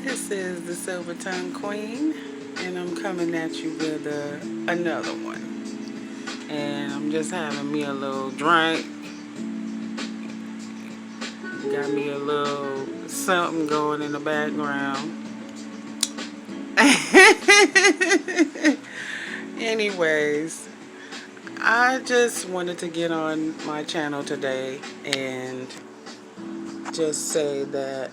This is the Silver Tongue Queen, and I'm coming at you with another one. And I'm just having me a little drink. Got me a little something going in the background. Anyways, I just wanted to get on my channel today and just say that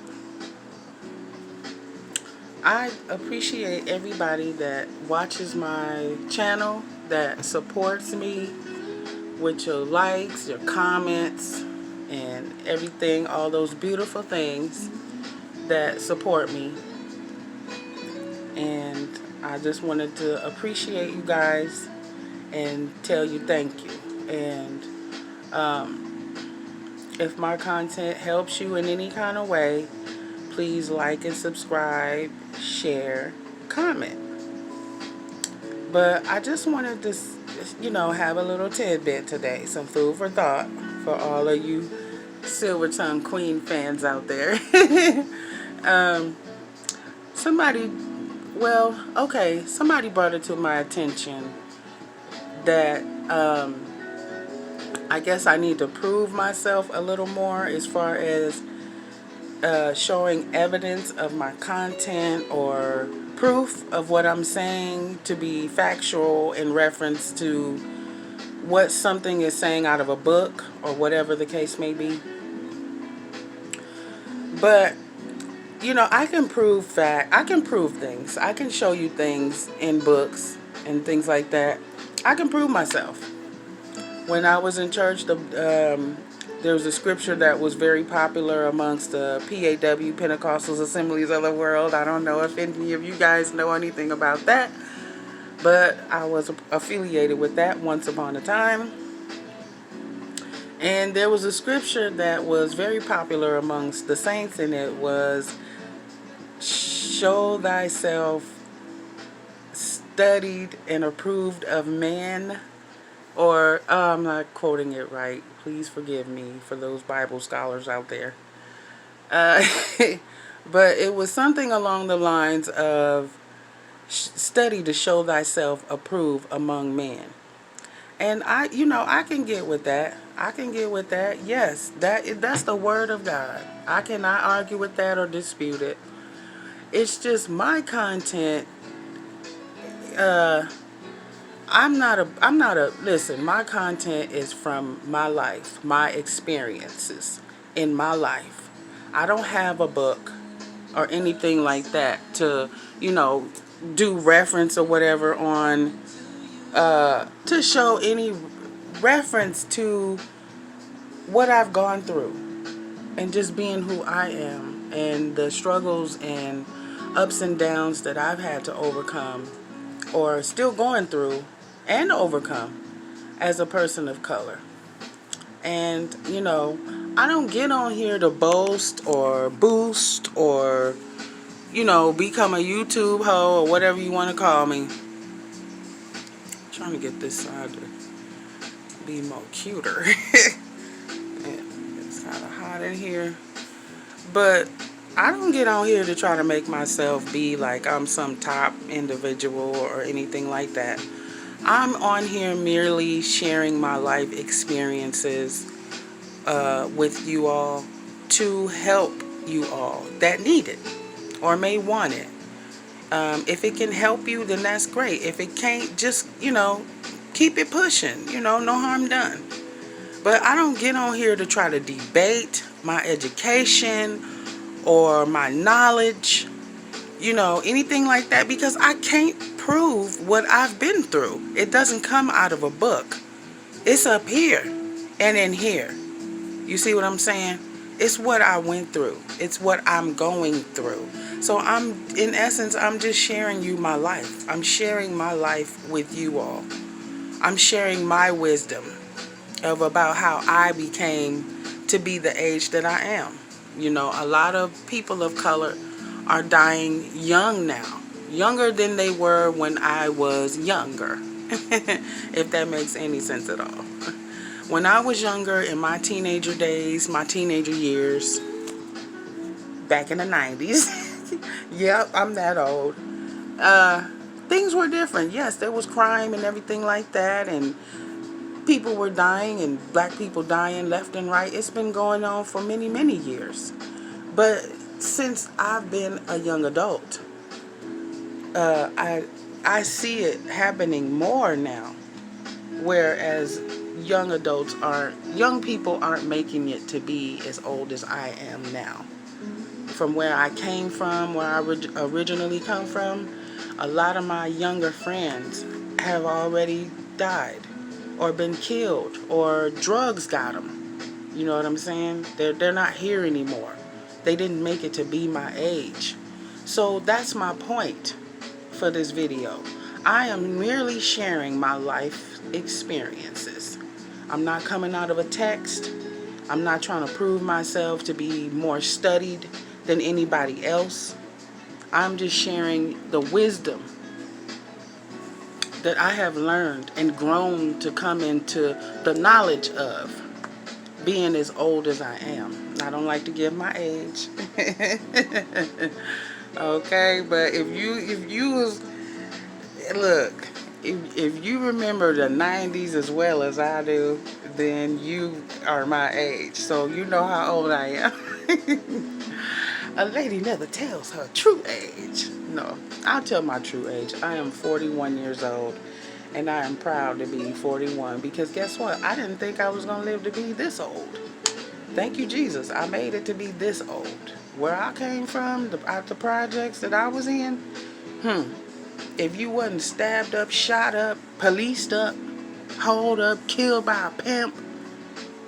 I appreciate everybody that watches my channel, that supports me with your likes, your comments, and everything, all those beautiful things that support me. And I just wanted to appreciate you guys and tell you thank you. And if my content helps you in any kind of way, please like and subscribe, share, comment. But I just wanted to, have a little tidbit today, some food for thought for all of you Silver Tongue Queen fans out there. Somebody brought it to my attention that I guess I need to prove myself a little more as far as showing evidence of my content or proof of what I'm saying to be factual in reference to what something is saying out of a book or whatever the case may be. But I can prove things. I can show you things in books and things like that. I can prove myself. When I was in church, there was a scripture that was very popular amongst the PAW, Pentecostal Assemblies of the World. I don't know if any of you guys know anything about that, but I was affiliated with that once upon a time. And there was a scripture that was very popular amongst the saints, and it was, "Show thyself studied and approved of man." Or, I'm not quoting it right. Please forgive me for those Bible scholars out there. But it was something along the lines of, "Study to show thyself approved among men." And I can get with that. I can get with that. Yes, that's the word of God. I cannot argue with that or dispute it. It's just my content. Listen, my content is from my life, my experiences in my life. I don't have a book or anything like that to, do reference or whatever on, to show any reference to what I've gone through and just being who I am and the struggles and ups and downs that I've had to overcome or still going through and overcome as a person of color. And, I don't get on here to boast or boost or, become a YouTube hoe or whatever you want to call me. I'm trying to get this side to be more cuter. It's kind of hot in here. But I don't get on here to try to make myself be like I'm some top individual or anything like that. I'm on here merely sharing my life experiences with you all to help you all that need it or may want it. If it can help you, then that's great. If it can't, just, keep it pushing. No harm done. But I don't get on here to try to debate my education or my knowledge, anything like that, because I can't prove what I've been through. It doesn't come out of a book. It's up here and in here. You see what I'm saying? It's what I went through. It's what I'm going through. So in essence, I'm just sharing you my life. I'm sharing my life with you all. I'm sharing my wisdom about how I became to be the age that I am. A lot of people of color are dying young now. Younger than they were when I was younger. If that makes any sense at all. When I was younger, in my teenager days, my teenager years, back in the 90s, Yep, I'm that old. Uh, Things were different. Yes, there was crime and everything like that, and people were dying, and black people dying left and right. It's been going on for many, many years. But since I've been a young adult, uh, I I see it happening more now. Whereas young people aren't making it to be as old as I am now. From where I came from, where I originally come from, a lot of my younger friends have already died or been killed or drugs got them. You know what I'm saying? They're not here anymore. They didn't make it to be my age. So that's my point for this video. I am merely sharing my life experiences. I'm not coming out of a text. I'm not trying to prove myself to be more studied than anybody else. I'm just sharing the wisdom that I have learned and grown to come into the knowledge of being as old as I am. I don't like to give my age. Okay, but if you was look, if you remember the 90s as well as I do, then you are my age. So you know how old I am. A lady never tells her true age. No, I'll tell my true age. I am 41 years old, and I am proud to be 41 because guess what? I didn't think I was going to live to be this old. Thank you, Jesus. I made it to be this old. Where I came from, out the projects that I was in, if you wasn't stabbed up, shot up, policed up, hauled up, killed by a pimp,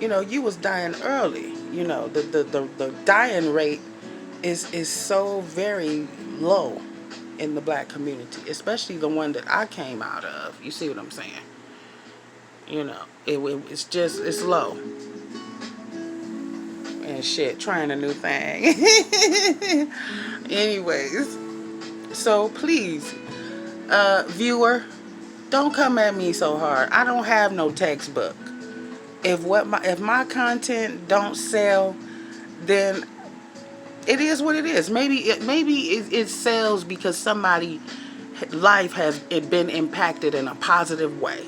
you was dying early. The dying rate is so very low in the black community, especially the one that I came out of. You see what I'm saying? It's low. And shit, trying a new thing. Anyways, so please, viewer, don't come at me so hard. I don't have no textbook. If my content don't sell, then it is what it is. Maybe it sells because somebody's life has been impacted in a positive way.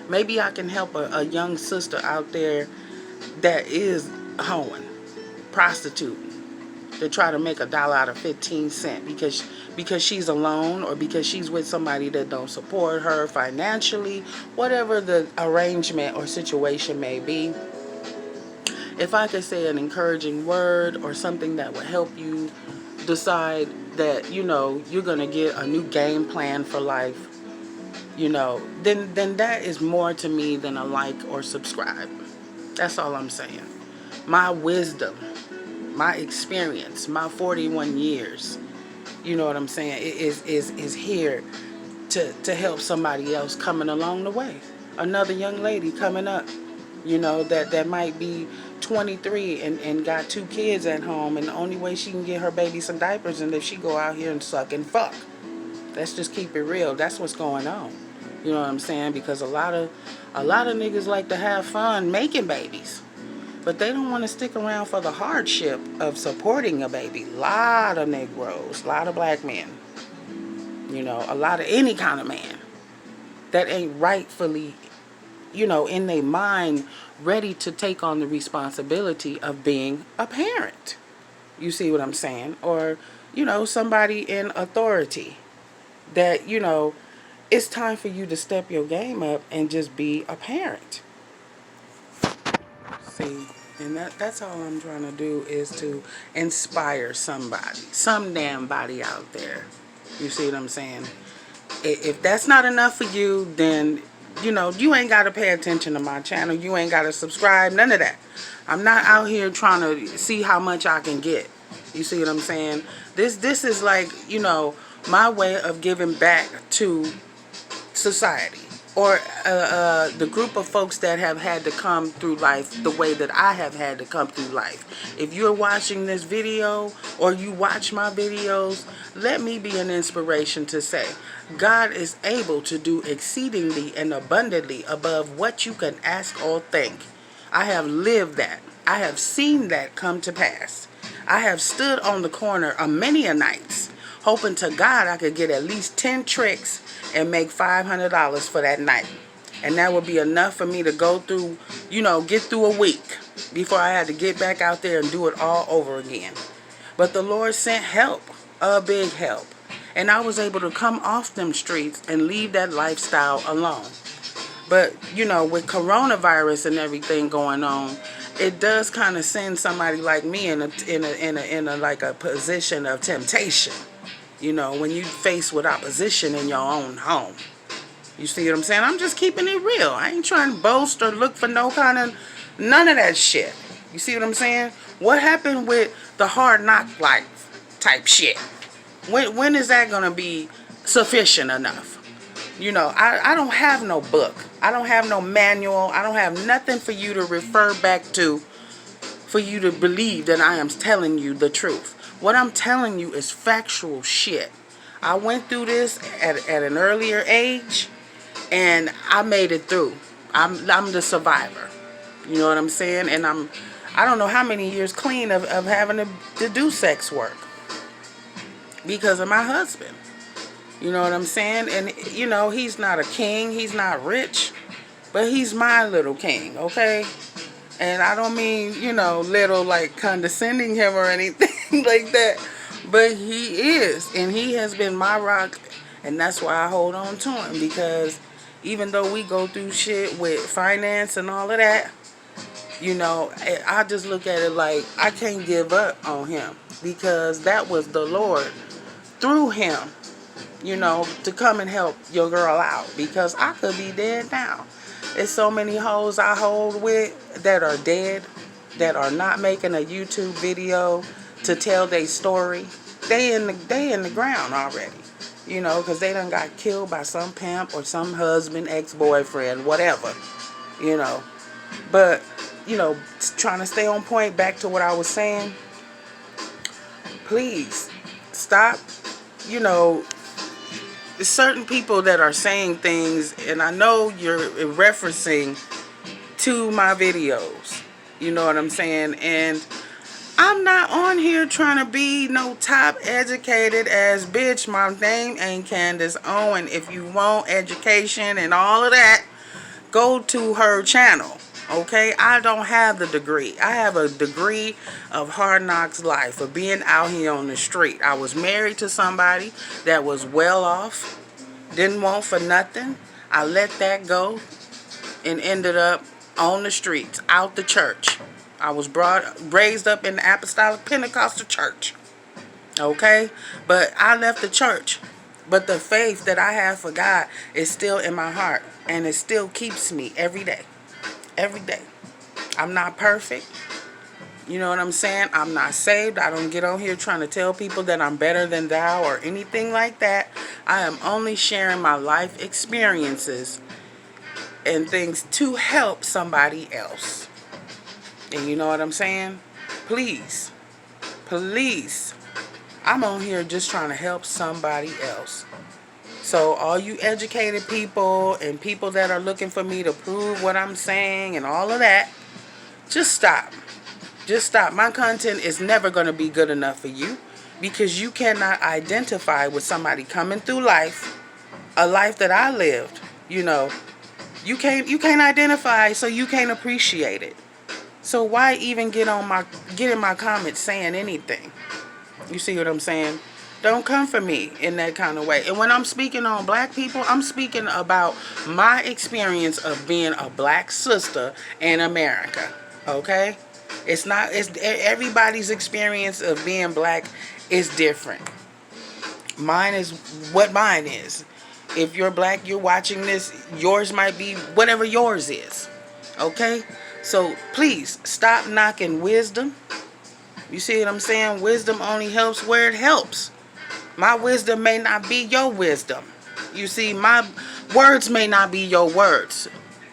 Maybe I can help a young sister out there that is hoeing, prostituting, to try to make $1 out of 15 cents because she's alone or because she's with somebody that don't support her financially, whatever the arrangement or situation may be. If I could say an encouraging word or something that would help you decide that, you're going to get a new game plan for life, then that is more to me than a like or subscribe. That's all I'm saying. My wisdom, my experience, my 41 years, you know what I'm saying, is here to help somebody else coming along the way. Another young lady coming up, that might be 23 and got 2 kids at home, and the only way she can get her baby some diapers and if she go out here and suck and fuck. Let's just keep it real. That's what's going on. You know what I'm saying? Because a lot of niggas like to have fun making babies, but they don't want to stick around for the hardship of supporting a baby. Lot of Negroes, lot of black men, a lot of any kind of man that ain't rightfully, in their mind ready to take on the responsibility of being a parent. You see what I'm saying? Or, somebody in authority that, it's time for you to step your game up and just be a parent. See, and that's all I'm trying to do is to inspire somebody, some damn body out there. You see what I'm saying? If that's not enough for you, then, you ain't got to pay attention to my channel. You ain't got to subscribe, none of that. I'm not out here trying to see how much I can get. You see what I'm saying? This is like, my way of giving back to society, or the group of folks that have had to come through life the way that I have had to come through life. If you're watching this video or you watch my videos, let me be an inspiration to say, God is able to do exceedingly and abundantly above what you can ask or think. I have lived that. I have seen that come to pass. I have stood on the corner a many a nights, hoping to God I could get at least 10 tricks and make $500 for that night. And that would be enough for me to go through, get through a week before I had to get back out there and do it all over again. But the Lord sent help, a big help. And I was able to come off them streets and leave that lifestyle alone. But, with coronavirus and everything going on, it does kind of send somebody like me in a position of temptation. When you face with opposition in your own home. You see what I'm saying? I'm just keeping it real. I ain't trying to boast or look for none of that shit. You see what I'm saying? What happened with the hard knock life type shit? When is that going to be sufficient enough? I don't have no book. I don't have no manual. I don't have nothing for you to refer back to for you to believe that I am telling you the truth. What I'm telling you is factual shit. I went through this at an earlier age, and I made it through. I'm the survivor. You know what I'm saying? And I don't know how many years clean of having to do sex work because of my husband. You know what I'm saying? And, he's not a king. He's not rich. But he's my little king, okay? And I don't mean, little like condescending him or anything like that. But he is. And he has been my rock. And that's why I hold on to him. Because even though we go through shit with finance and all of that, I just look at it like I can't give up on him. Because that was the Lord through him. To come and help your girl out. Because I could be dead now. There's so many hoes I hold with that are dead, that are not making a YouTube video to tell their story. They in the ground already. Because they done got killed by some pimp or some husband, ex-boyfriend, whatever. But, trying to stay on point, back to what I was saying. Please, stop, certain people that are saying things, and I know you're referencing to my videos. You know what I'm saying? And I'm not on here trying to be no top educated ass bitch. My name ain't Candace Owen. If you want education and all of that, go to her channel. Okay? I don't have the degree. I have a degree of hard knocks life, of being out here on the street. I was married to somebody that was well off, didn't want for nothing. I let that go and ended up on the streets, out the church. I was raised up in the Apostolic Pentecostal Church. Okay? But I left the church. But the faith that I have for God is still in my heart. And it still keeps me every day. Every day. I'm not perfect. You know what I'm saying? I'm not saved. I don't get on here trying to tell people that I'm better than thou or anything like that. I am only sharing my life experiences and things to help somebody else. And you know what I'm saying? Please. Please. I'm on here just trying to help somebody else. So all you educated people and people that are looking for me to prove what I'm saying and all of that, just stop. Just stop. My content is never going to be good enough for you because you cannot identify with somebody coming through life, a life that I lived. You can't identify, so you can't appreciate it. So why even get in my comments saying anything? You see what I'm saying? Don't come for me in that kind of way. And when I'm speaking on black people, I'm speaking about my experience of being a black sister in America. Okay? It's everybody's experience of being black is different. Mine is what mine is. If you're black, you're watching this, yours might be whatever yours is. Okay? So please stop knocking wisdom. You see what I'm saying? Wisdom only helps where it helps. My wisdom may not be your wisdom. You see, my words may not be your words.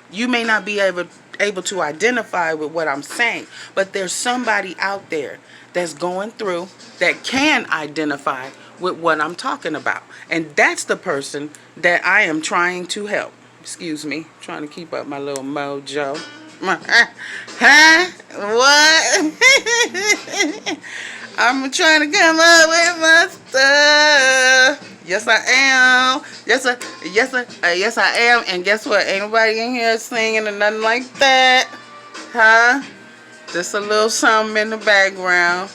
You may not be able to identify with what I'm saying. But there's somebody out there that's going through that can identify with what I'm talking about. And that's the person that I am trying to help. Excuse me. Trying to keep up my little mojo. Huh? What? I'm trying to come up with my stuff. Yes, I am. Yes, sir. Yes, sir. Yes, I am. And guess what? Ain't nobody in here singing or nothing like that. Huh? Just a little something in the background.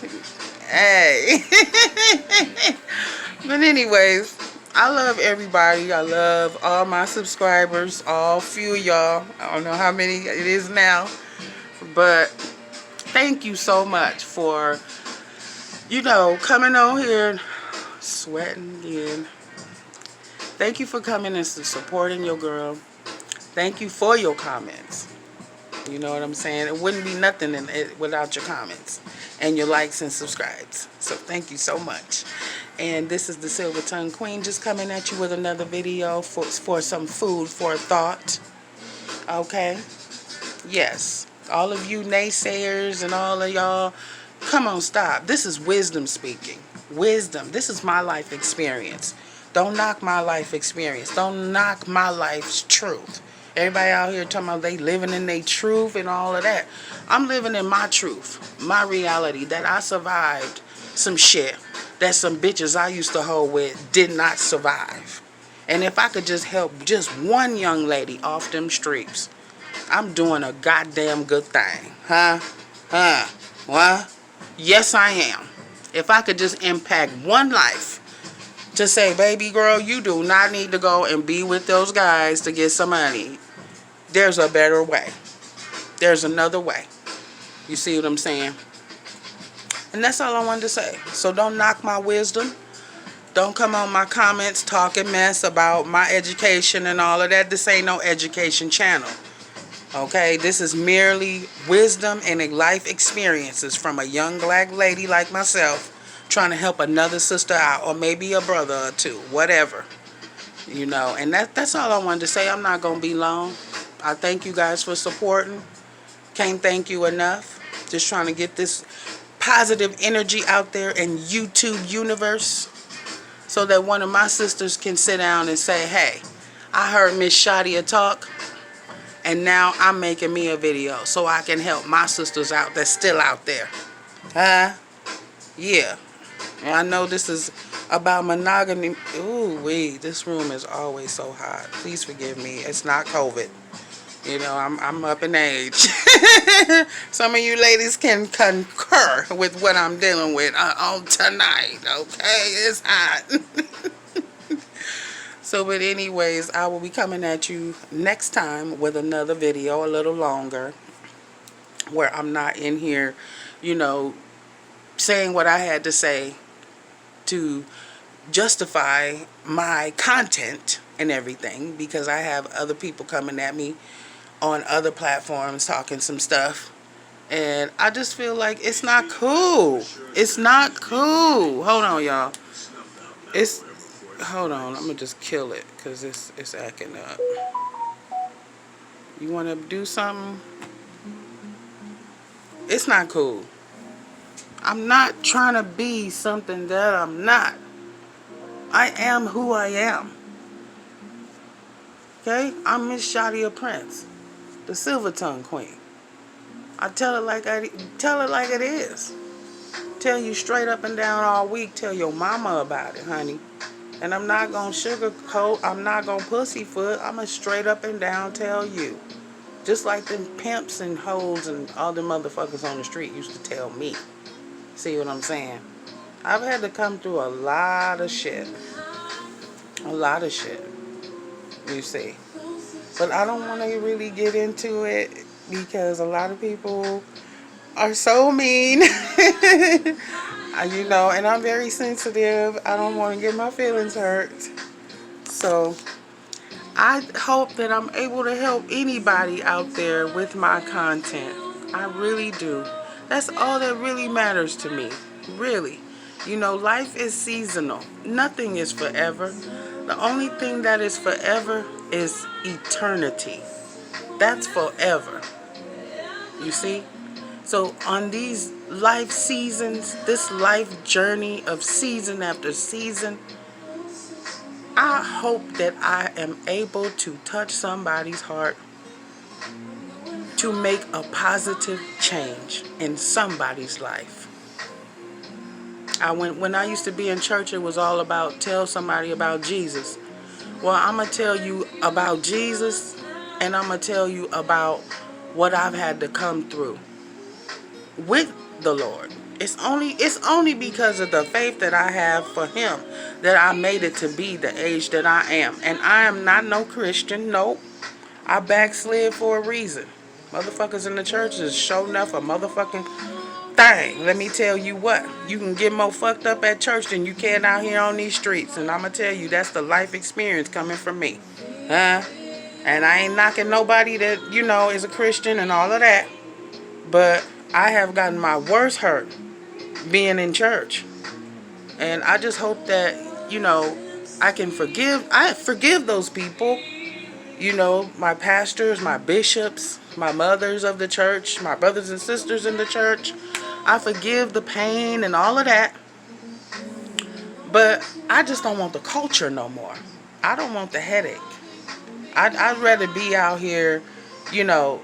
Hey. But anyways, I love everybody. I love all my subscribers. All few of y'all. I don't know how many it is now. But thank you so much for, coming on here, sweating again. Thank you for coming and supporting your girl. Thank you for your comments. You know what I'm saying? It wouldn't be nothing without your comments and your likes and subscribes. So thank you so much. And this is the Silver Tongue Queen, just coming at you with another video for some food for thought. Okay? Yes. All of you naysayers and all of y'all, come on, stop. This is wisdom speaking. Wisdom. This is my life experience. Don't knock my life experience. Don't knock my life's truth. Everybody out here talking about they living in their truth and all of that. I'm living in my truth, my reality, that I survived some shit that some bitches I used to hold with did not survive. And if I could just help just one young lady off them streets, I'm doing a goddamn good thing. Huh? What? Yes, I am. If I could just impact one life to say, baby girl, you do not need to go and be with those guys to get some money. There's a better way. There's another way. You see what I'm saying? And that's all I wanted to say. So don't knock my wisdom. Don't come on my comments talking mess about my education and all of that. This ain't no education channel. Okay? This is merely wisdom and life experiences from a young black lady like myself trying to help another sister out, or maybe a brother or two, whatever. And that's all I wanted to say. I'm not going to be long. I thank you guys for supporting. Can't thank you enough. Just trying to get this positive energy out there in YouTube universe so that one of my sisters can sit down and say, hey, I heard Miss Shadia talk, and now I'm making me a video so I can help my sisters out that's still out there. Yeah. I know this is about monogamy. Ooh, this room is always so hot. Please forgive me. It's not COVID. I'm up in age. Some of you ladies can concur with what I'm dealing with on tonight. Okay, it's hot. So, but anyways, I will be coming at you next time with another video, a little longer, where I'm not in here, saying what I had to say to justify my content and everything, because I have other people coming at me on other platforms talking some stuff, and I just feel like it's not cool. It's not cool. Hold on, y'all. Hold on. I'm gonna just kill it because it's acting up. You want to do something? It's not cool. I'm not trying to be something that I'm not. I am who I am. Okay? I'm Miss Shadia Prince, the Silver Tongue Queen. I tell it like it is. Tell you straight up and down all week. Tell your mama about it, honey. And I'm not gonna sugarcoat. I'm not gonna pussyfoot. I'm gonna straight up and down tell you. Just like them pimps and hoes and all them motherfuckers on the street used to tell me. See what I'm saying? I've had to come through a lot of shit. A lot of shit. You see. But I don't want to really get into it because a lot of people are so mean. And I'm very sensitive. I don't want to get my feelings hurt. So I hope that I'm able to help anybody out there with my content. I really do. That's all that really matters to me. Really. Life is seasonal. Nothing is forever. The only thing that is forever is eternity. That's forever. You see? So on these life seasons, this life journey of season after season, I hope that I am able to touch somebody's heart to make a positive change in somebody's life. When I used to be in church, it was all about tell somebody about Jesus. Well, I'm going to tell you about Jesus, and I'm going to tell you about what I've had to come through with the Lord. It's only because of the faith that I have for him that I made it to be the age that I am. And I am not no Christian. Nope. I backslid for a reason. Motherfuckers in the church is sure enough a motherfucking thing. Let me tell you what. You can get more fucked up at church than you can out here on these streets. And I'm going to tell you, that's the life experience coming from me. Huh? And I ain't knocking nobody that, is a Christian and all of that. But I have gotten my worst hurt being in church. And I just hope that, I forgive those people, my pastors, my bishops, my mothers of the church, my brothers and sisters in the church. I forgive the pain and all of that. But I just don't want the culture no more. I don't want the headache. I'd rather be out here,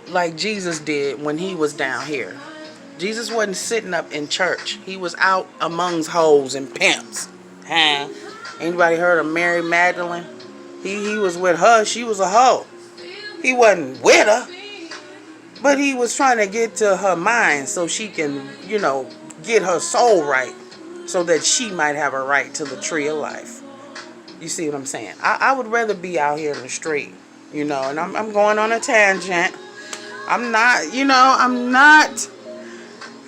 like Jesus did when he was down here. Jesus wasn't sitting up in church. He was out amongst hoes and pimps. Huh? Anybody heard of Mary Magdalene? He was with her. She was a hoe. He wasn't with her. But he was trying to get to her mind so she can, get her soul right. So that she might have a right to the tree of life. You see what I'm saying? I would rather be out here in the street. And I'm going on a tangent. I'm not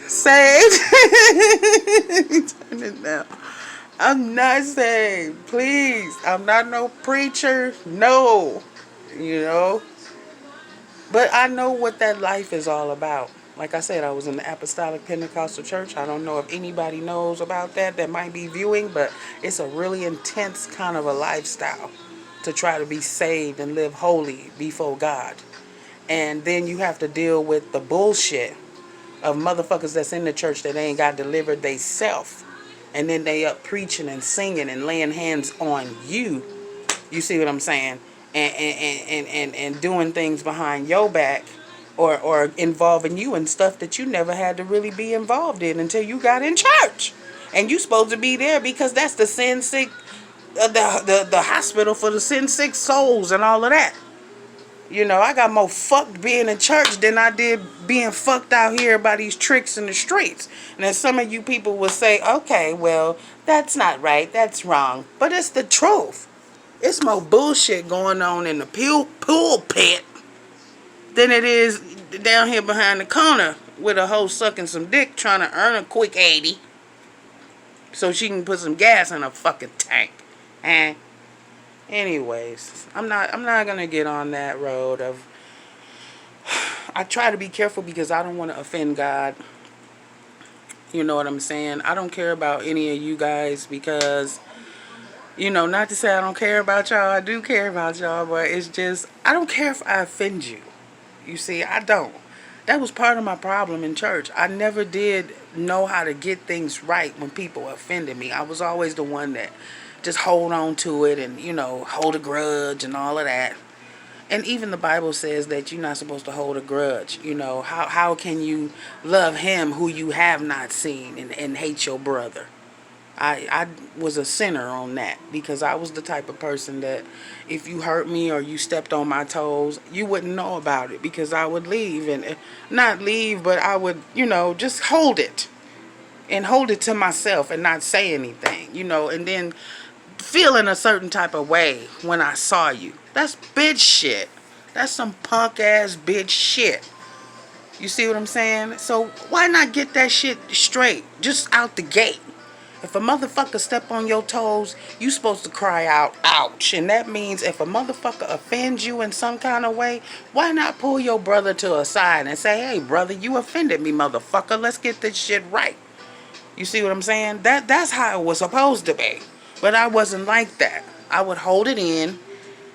saved. Turn it down. I'm not saved. Please. I'm not no preacher. No. But I know what that life is all about. Like I said, I was in the Apostolic Pentecostal Church. I don't know if anybody knows about that might be viewing, but it's a really intense kind of a lifestyle to try to be saved and live holy before God. And then you have to deal with the bullshit of motherfuckers that's in the church that ain't got delivered they self. And then they up preaching and singing and laying hands on you. You see what I'm saying? And doing things behind your back or involving you in stuff that you never had to really be involved in until you got in church. And you supposed to be there because that's the sin sick, the hospital for the sin sick souls and all of that. I got more fucked being in church than I did being fucked out here by these tricks in the streets. And then some of you people will say, okay, well, that's not right. That's wrong. But it's the truth. It's more bullshit going on in the pulpit than it is down here behind the corner with a hoe sucking some dick trying to earn a quick 80 so she can put some gas in her fucking tank. And anyways, I'm not gonna get on that road of. I try to be careful because I don't want to offend God. You know what I'm saying? I don't care about any of you guys because, not to say I don't care about y'all. I do care about y'all, but it's just I don't care if I offend you. You see, I don't. That was part of my problem in church. I never did know how to get things right when people offended me. I was always the one that just hold on to it and, hold a grudge and all of that. And even the Bible says that you're not supposed to hold a grudge. How can you love him who you have not seen and hate your brother? I was a sinner on that because I was the type of person that if you hurt me or you stepped on my toes, you wouldn't know about it because I would leave and not leave, but I would, just hold it and hold it to myself and not say anything, and then feeling a certain type of way when I saw you. That's bitch shit. That's some punk ass bitch shit. You see what I'm saying? So why not get that shit straight just out the gate? If a motherfucker step on your toes, you supposed to cry out, ouch. And that means if a motherfucker offends you in some kind of way, why not pull your brother to a side and say, hey, brother, you offended me, motherfucker. Let's get this shit right. You see what I'm saying? That's how it was supposed to be. But I wasn't like that. I would hold it in,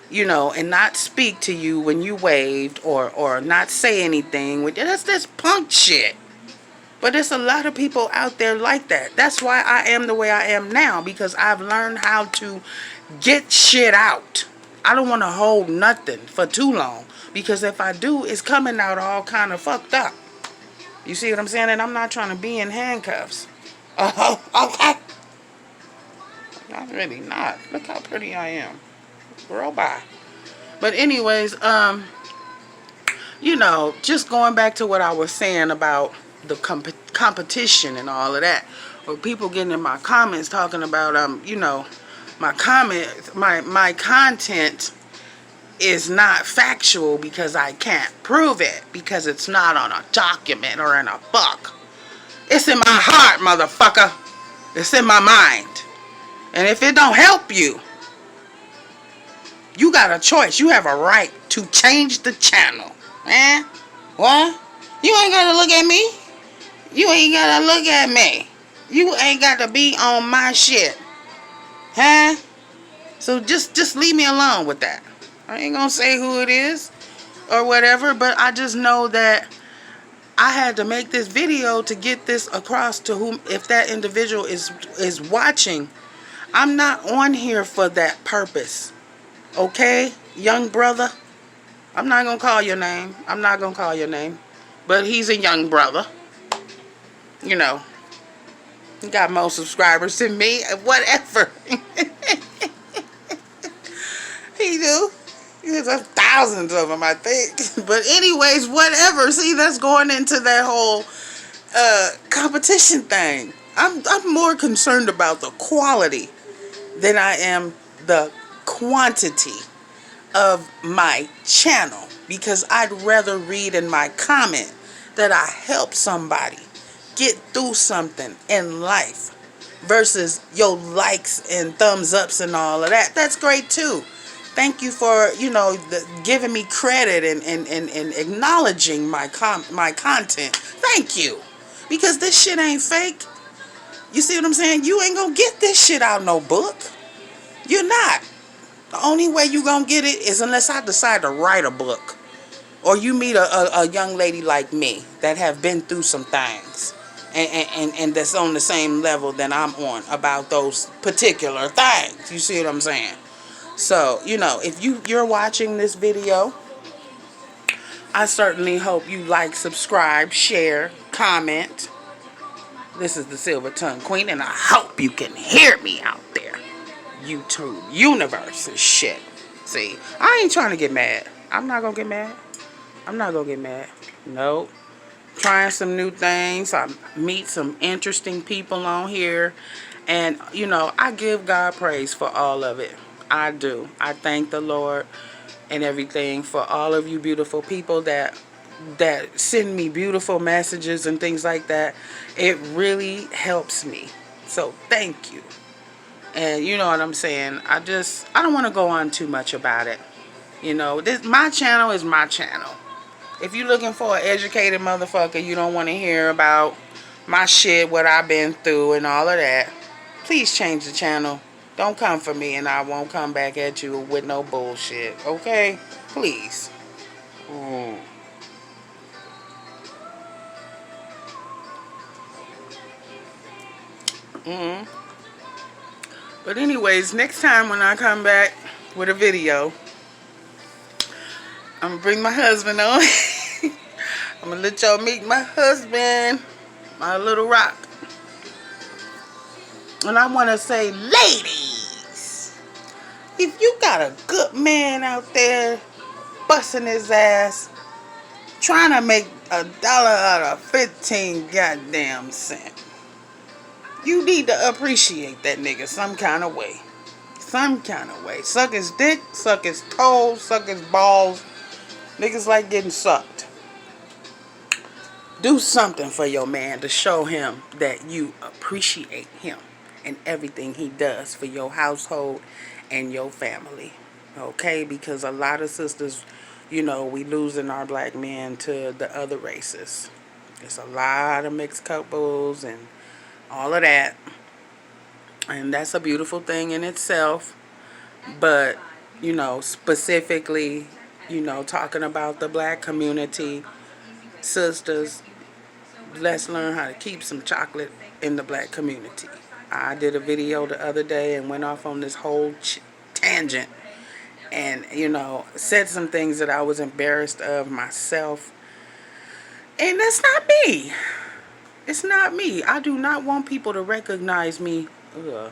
and not speak to you when you waved or not say anything. That's this punk shit. But there's a lot of people out there like that. That's why I am the way I am now, because I've learned how to get shit out. I don't want to hold nothing for too long, because if I do, it's coming out all kind of fucked up. You see what I'm saying? And I'm not trying to be in handcuffs. Okay. Not really not. Look how pretty I am. Girl, bye. But anyways, just going back to what I was saying about the competition and all of that, or people getting in my comments talking about, my content is not factual because I can't prove it because it's not on a document or in a book. It's in my heart, motherfucker. It's in my mind. And if it don't help you, you got a choice. You have a right to change the channel. Eh? What? You ain't gotta look at me. You ain't gotta look at me. You ain't got to be on my shit. Huh? So just leave me alone with that. I ain't gonna say who it is or whatever, but I just know that I had to make this video to get this across to whom, if that individual is watching. I'm not on here for that purpose. Okay, young brother? I'm not gonna call your name. I'm not gonna call your name. But he's a young brother. You know. He got more subscribers than me. Whatever. He do. There's thousands of them, I think. But anyways, whatever. See, that's going into that whole competition thing. I'm more concerned about the quality than I am the quantity of my channel, because I'd rather read in my comment that I help somebody get through something in life versus your likes and thumbs ups and all of that. That's great too. Thank you for, giving me credit and acknowledging my content. Thank you. Because this shit ain't fake. You see what I'm saying? You ain't gonna get this shit out no book. You're not. The only way you gonna get it is unless I decide to write a book. Or you meet a young lady like me that have been through some things. And that's on the same level that I'm on about those particular things. You see what I'm saying? So, if you're watching this video, I certainly hope you like, subscribe, share, comment. This is the Silver Tongue Queen, and I hope you can hear me out there. YouTube universe and shit. See, I ain't trying to get mad. I'm not gonna get mad. I'm not gonna get mad. Nope. Trying some new things. I meet some interesting people on here. And, I give God praise for all of it. I do. I thank the Lord and everything for all of you beautiful people that send me beautiful messages and things like that. It really helps me. So thank you. And you know what I'm saying. I don't want to go on too much about it. My channel is my channel. If you're looking for an educated motherfucker, you don't want to hear about my shit, what I've been through and all of that, please change the channel. Don't come for me and I won't come back at you with no bullshit. Okay? Please. But anyways, next time when I come back with a video, I'm going to bring my husband on. I'm going to let y'all meet my husband, my little rock. And I want to say, ladies, if you got a good man out there busting his ass, trying to make $1 out of 15 goddamn cent, you need to appreciate that nigga some kind of way. Some kind of way. Suck his dick, suck his toes, suck his balls. Niggas like getting sucked. Do something for your man to show him that you appreciate him and everything he does for your household and your family. Okay? Because a lot of sisters, we losing our black men to the other races. There's a lot of mixed couples and all of that. And that's a beautiful thing in itself. But, specifically, talking about the black community, sisters, let's learn how to keep some chocolate in the black community. I did a video the other day and went off on this whole tangent and, said some things that I was embarrassed of myself. And that's not me. It's not me. I do not want people to recognize me. Ugh.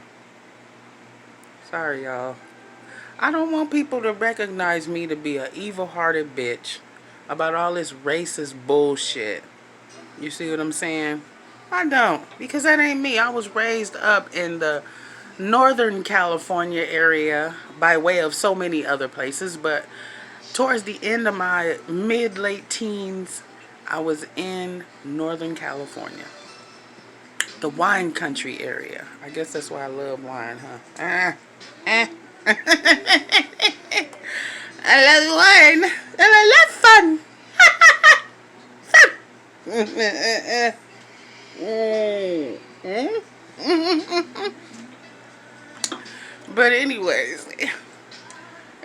Sorry, y'all. I don't want people to recognize me to be an evil-hearted bitch about all this racist bullshit. You see what I'm saying? I don't, because that ain't me. I was raised up in the Northern California area by way of so many other places, but towards the end of my mid-late teens, I was in Northern California. The wine country area. I guess that's why I love wine, huh? I love wine. And I love fun. But anyways,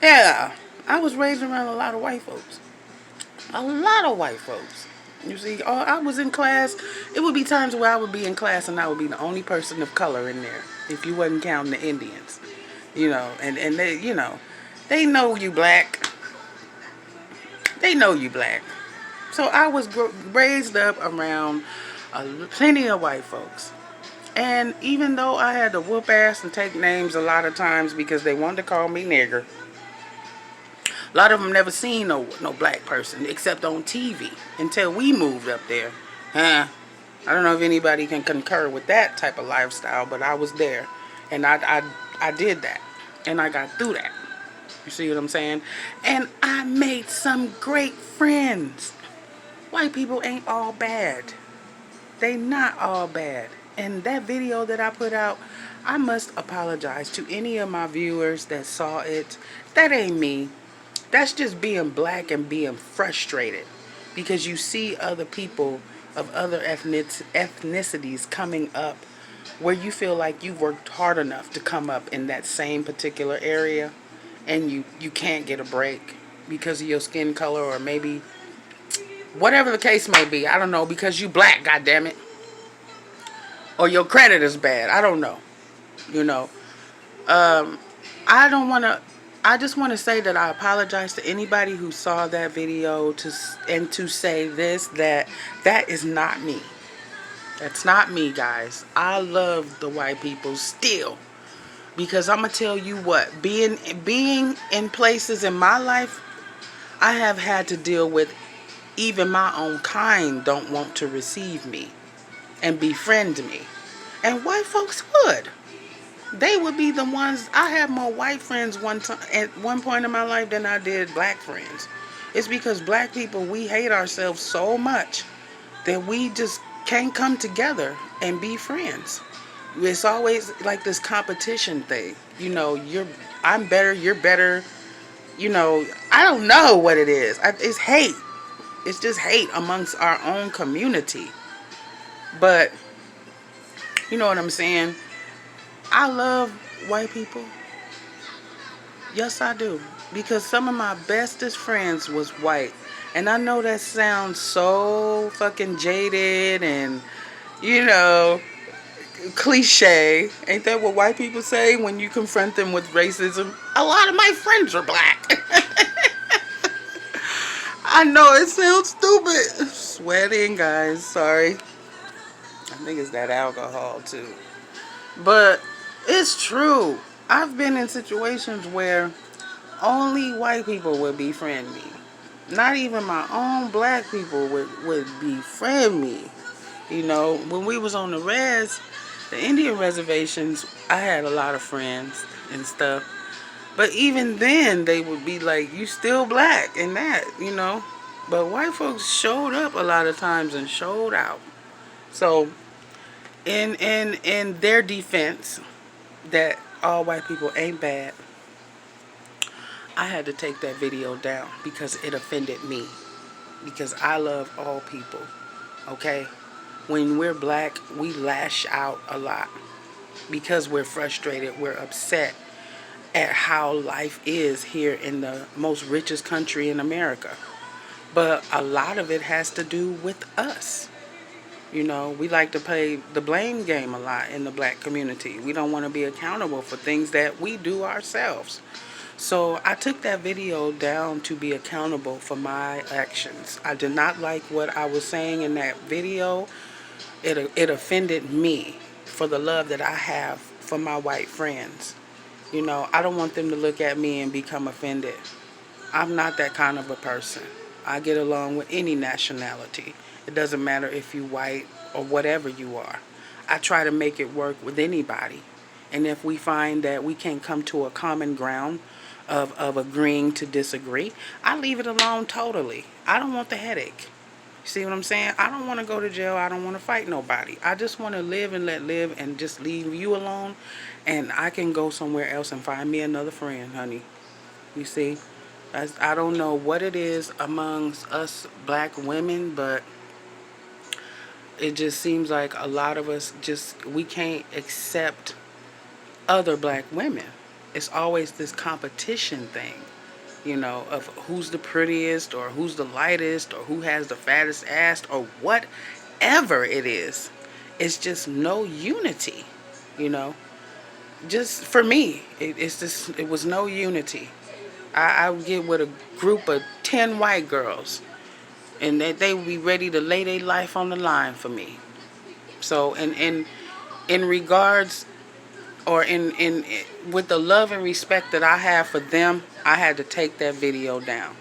yeah, I was raised around a lot of white folks. A lot of white folks. You see, I was in class. It would be times where I would be in class and I would be the only person of color in there, if you wasn't counting the Indians. And they, they know you black. They know you black. So I was raised up around plenty of white folks. And even though I had to whoop ass and take names a lot of times because they wanted to call me nigger, a lot of them never seen no black person except on TV until we moved up there. Huh? I don't know if anybody can concur with that type of lifestyle, but I was there. And I did that. And I got through that. You see what I'm saying? And I made some great friends. White people ain't all bad. They not all bad. And that video that I put out, I must apologize to any of my viewers that saw it. That ain't me. That's just being black and being frustrated. Because you see other people of other ethnicities coming up where you feel like you've worked hard enough to come up in that same particular area. And you can't get a break because of your skin color, or maybe whatever the case may be. I don't know, because you black, goddammit. Or your credit is bad. I don't know. I don't want to. I just want to say that I apologize to anybody who saw that video to say this, that is not me. That's not me, guys. I love the white people still. Because I'm going to tell you what, being in places in my life, I have had to deal with even my own kind don't want to receive me and befriend me. And white folks would. They would be the ones. I had more white friends at one point in my life than I did black friends. It's because black people, we hate ourselves so much that we just can't come together and be friends. It's always like this competition thing. I'm better, you're better. I don't know what it is. It's hate. It's just hate amongst our own community. But, you know what I'm saying? I love white people. Yes, I do. Because some of my bestest friends was white. And I know that sounds so fucking jaded and, cliche. Ain't that what white people say when you confront them with racism? A lot of my friends are black. I know it sounds stupid. Sweating, guys. Sorry. I think it's that alcohol too. But it's true. I've been in situations where only white people would befriend me. Not even my own black people would befriend me. When we was on the Indian reservations, I had a lot of friends and stuff. But even then, they would be like, you still black and that, But white folks showed up a lot of times and showed out. So, in their defense, that all white people ain't bad, I had to take that video down because it offended me. Because I love all people, okay? When we're black, we lash out a lot because we're frustrated, we're upset at how life is here in the most richest country in America. But a lot of it has to do with us. We like to play the blame game a lot in the black community. We don't want to be accountable for things that we do ourselves. So I took that video down to be accountable for my actions. I did not like what I was saying in that video It offended me for the love that I have for my white friends. You know, I don't want them to look at me and become offended. I'm not that kind of a person. I get along with any nationality. It doesn't matter if you white or whatever you are. I try to make it work with anybody. And if we find that we can't come to a common ground of agreeing to disagree, I leave it alone totally. I don't want the headache. See what I'm saying? I don't want to go to jail. I don't want to fight nobody. I just want to live and let live and just leave you alone. And I can go somewhere else and find me another friend, honey. You see? I don't know what it is amongst us black women, but it just seems like a lot of us we can't accept other black women. It's always this competition thing, you know, of who's the prettiest or who's the lightest or who has the fattest ass or whatever it is. It's just no unity, you know. Just for me, it was no unity. I would get with a group of 10 white girls and they would be ready to lay their life on the line for me. So in regards or in with the love and respect that I have for them, I had to take that video down.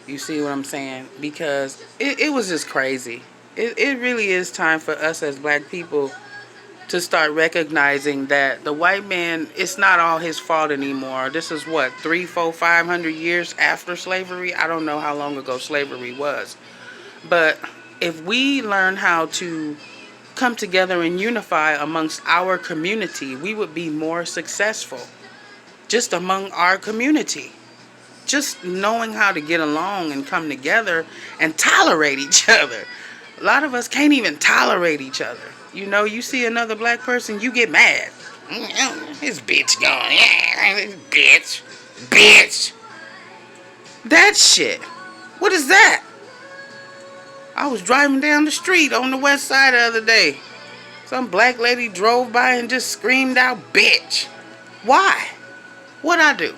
You see what I'm saying? Because it was just crazy. It really is time for us as black people to start recognizing that the white man, it's not all his fault anymore. This is what, 300, 400, 500 years after slavery? I don't know how long ago slavery was. But if we learn how to come together and unify amongst our community, we would be more successful just among our community. Just knowing how to get along and come together and tolerate each other. A lot of us can't even tolerate each other. You know, you see another black person, you get mad. This bitch going, yeah, bitch. That shit. What is that? I was driving down the street on the west side the other day. Some black lady drove by and just screamed out, bitch. Why? What'd I do?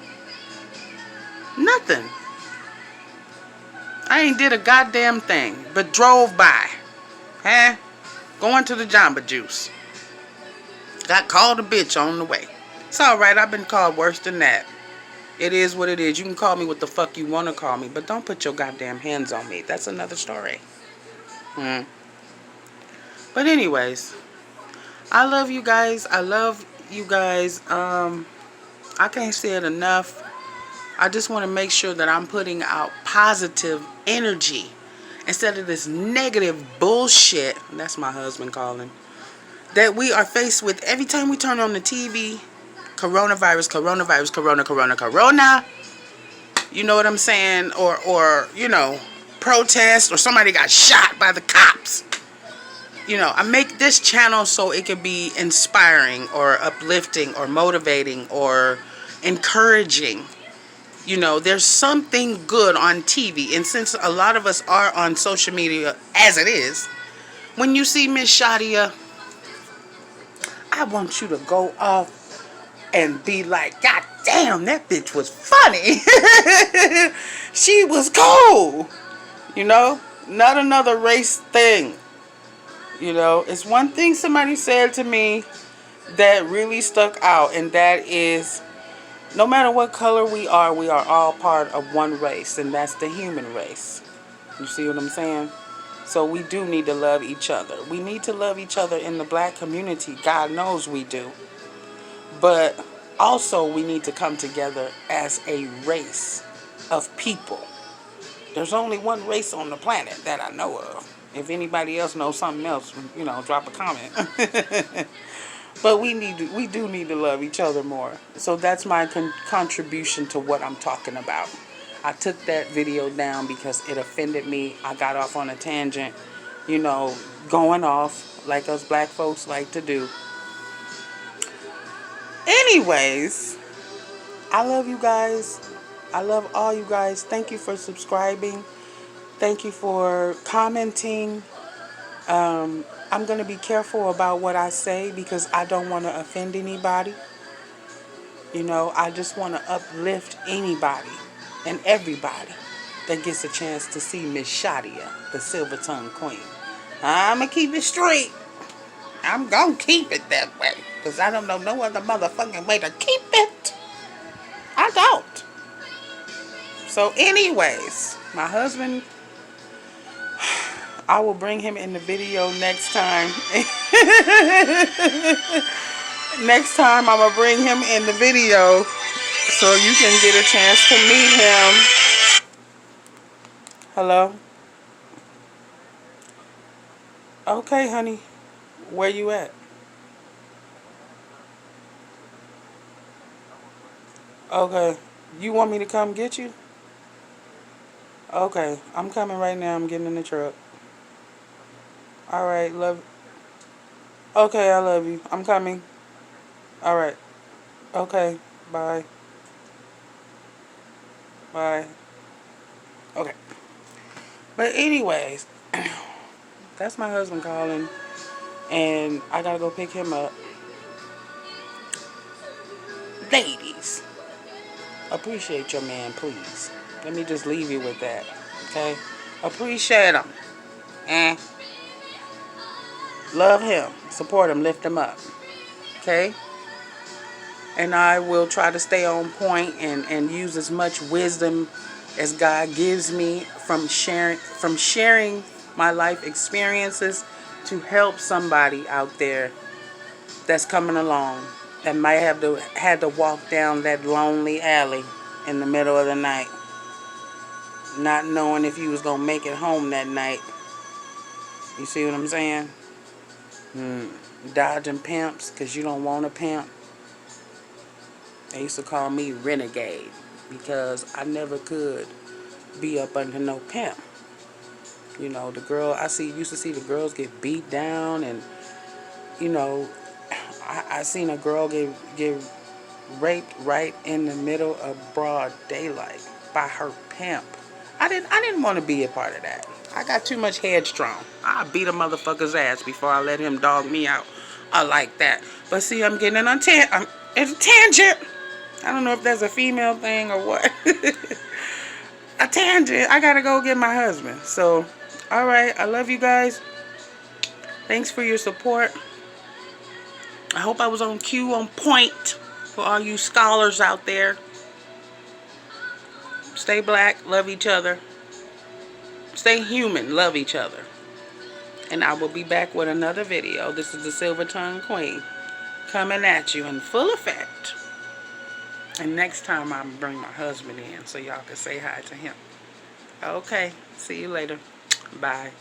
Nothing. I ain't did a goddamn thing, but drove by. Huh? Going to the Jamba Juice. Got called a bitch on the way. It's alright, I've been called worse than that. It is what it is. You can call me what the fuck you want to call me, but don't put your goddamn hands on me. That's another story. But anyways, I love you guys. I love you guys. I can't say it enough. I just want to make sure that I'm putting out positive energy instead of this negative bullshit. That's my husband calling. That we are faced with every time we turn on the TV. Coronavirus, corona. You know what I'm saying? Or you know, protest, or somebody got shot by the cops. You know, I make this channel so it can be inspiring or uplifting or motivating or encouraging. You know, there's something good on TV. And since a lot of us are on social media as it is, when you see Miss Shadia, I want you to go off and be like, God damn, that bitch was funny. She was cool. You know, not another race thing. You know, it's one thing somebody said to me that really stuck out, and that is, no matter what color we are all part of one race, and that's the human race. You see what I'm saying? So we do need to love each other. We need to love each other in the black community. God knows we do. But also we need to come together as a race of people. There's only one race on the planet that I know of. If anybody else knows something else, you know, drop a comment. But we do need to love each other more. So that's my contribution to what I'm talking about. I took that video down because it offended me. I got off on a tangent, you know, going off like us black folks like to do. Anyways, I love you guys. I love all you guys. Thank you for subscribing. Thank you for commenting. I'm going to be careful about what I say because I don't want to offend anybody. You know, I just want to uplift anybody and everybody that gets a chance to see Miss Shadia, the Silver Tongue Queen. I'ma keep it straight. I'm gonna keep it that way. Because I don't know no other motherfucking way to keep it. I don't. So anyways, my husband, I will bring him in the video next time. Next time I'm gonna bring him in the video so you can get a chance to meet him. Hello? Okay, honey. Where you at? Okay. You want me to come get you? Okay. I'm coming right now. I'm getting in the truck. Alright, love. Okay, I love you. I'm coming. Alright. Okay. Bye. Bye. Okay. But anyways, that's my husband calling. And I gotta go pick him up. Ladies, appreciate your man, please. Let me just leave you with that. Okay? Appreciate him. And love him. Support him. Lift him up. Okay? And I will try to stay on point and use as much wisdom as God gives me from sharing my life experiences to help somebody out there that's coming along that might have had to walk down that lonely alley in the middle of the night, not knowing if you was gonna make it home that night. You see what I'm saying? Dodging pimps because you don't want a pimp. They used to call me renegade because I never could be up under no pimp. You know, the girl used to see the girls get beat down, and you know, I seen a girl get raped right in the middle of broad daylight by her pimp. I didn't want to be a part of that. I got too much headstrong. I beat a motherfucker's ass before I let him dog me out. I like that. But see, I'm getting I'm it's a tangent. I don't know if that's a female thing or what. A tangent. I gotta go get my husband. So, alright, I love you guys. Thanks for your support. I hope I was on cue, on point for all you scholars out there. Stay black, love each other. Stay human, love each other. And I will be back with another video. This is the Silver Tongue Queen coming at you in full effect. And next time I'm bring my husband in so y'all can say hi to him. Okay, see you later. Bye.